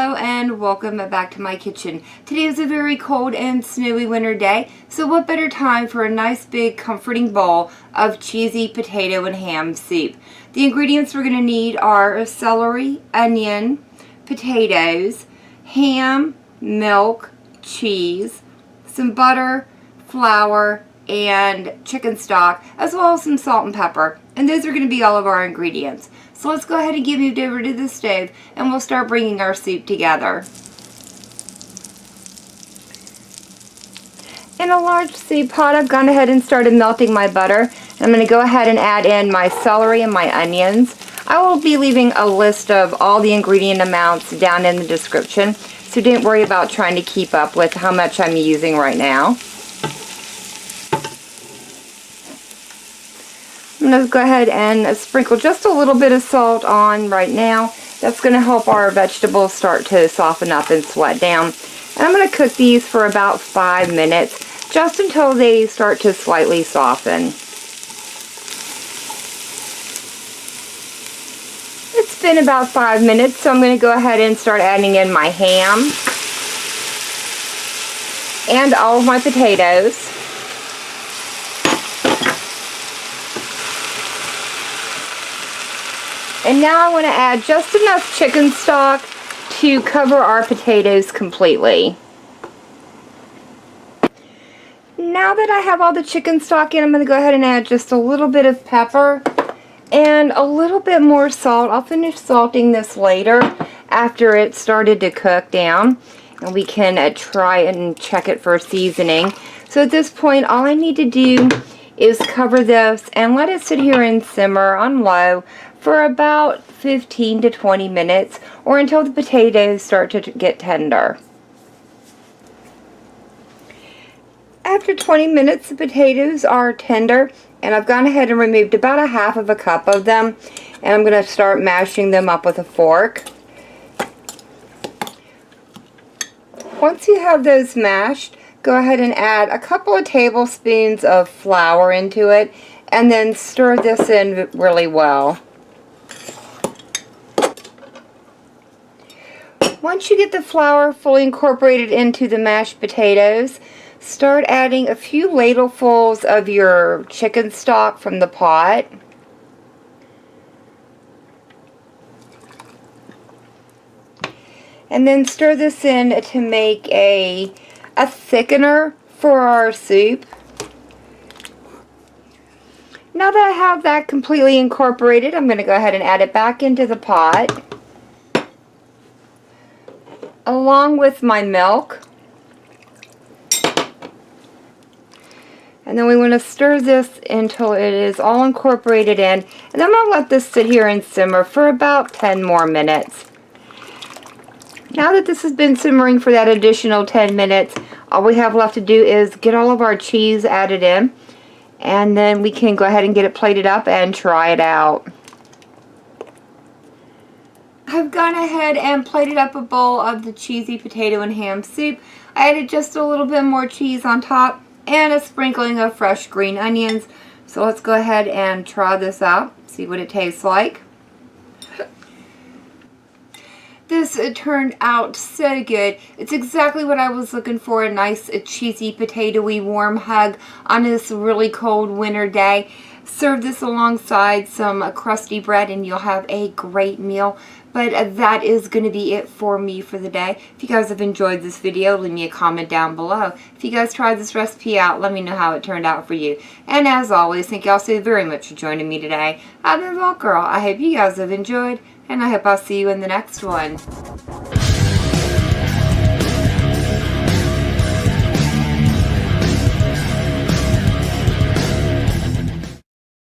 Hello and welcome back to my kitchen. Today is a very cold and snowy winter day, so what better time for a nice big comforting bowl of cheesy potato and ham soup. The ingredients we're going to need are celery, onion, potatoes, ham, milk, cheese, some butter, flour, and chicken stock, as well as some salt and pepper. And those are going to be all of our ingredients. So let's go ahead and get moved over to the stove and we'll start bringing our soup together. In a large soup pot, I've gone ahead and started melting my butter. I'm going to go ahead and add in my celery and my onions. I will be leaving a list of all the ingredient amounts down in the description, so don't worry about trying to keep up with how much I'm using right now. I'm going to go ahead and sprinkle just a little bit of salt on right now. That's going to help our vegetables start to soften up and sweat down. And I'm going to cook these for about 5 minutes, just until they start to slightly soften. It's been about 5 minutes, so I'm going to go ahead and start adding in my ham and all of my potatoes. And now I want to add just enough chicken stock to cover our potatoes completely. Now that I have all the chicken stock in, I'm going to go ahead and add just a little bit of pepper and a little bit more salt. I'll finish salting this later after it started to cook down, and we can try and check it for seasoning. So at this point, all I need to do is cover this and let it sit here and simmer on low for about 15 to 20 minutes, or until the potatoes start to get tender. After 20 minutes, the potatoes are tender, and I've gone ahead and removed about 1/2 cup of them, and I'm going to start mashing them up with a fork. Once you have those mashed, go ahead and add a couple of tablespoons of flour into it, and then stir this in really well. Once you get the flour fully incorporated into the mashed potatoes, start adding a few ladlefuls of your chicken stock from the pot. And then stir this in to make a thickener for our soup. Now that I have that completely incorporated, I'm going to go ahead and add it back into the pot, along with my milk. And then we want to stir this until it is all incorporated in, and then I'm going to let this sit here and simmer for about 10 more minutes. Now that this has been simmering for that additional 10 minutes, all we have left to do is get all of our cheese added in, and then we can go ahead and get it plated up and try it out. I've gone ahead and plated up a bowl of the cheesy potato and ham soup. I added just a little bit more cheese on top and a sprinkling of fresh green onions. So let's go ahead and try this out, see what it tastes like. This turned out so good. It's exactly what I was looking for, a nice cheesy potatoey warm hug on this really cold winter day. Serve this alongside some crusty bread and you'll have a great meal. But that is going to be it for me for the day. If you guys have enjoyed this video, leave me a comment down below. If you guys tried this recipe out, let me know how it turned out for you. And as always, thank you all so very much for joining me today. I've been Vault Girl. I hope you guys have enjoyed, and I hope I'll see you in the next one.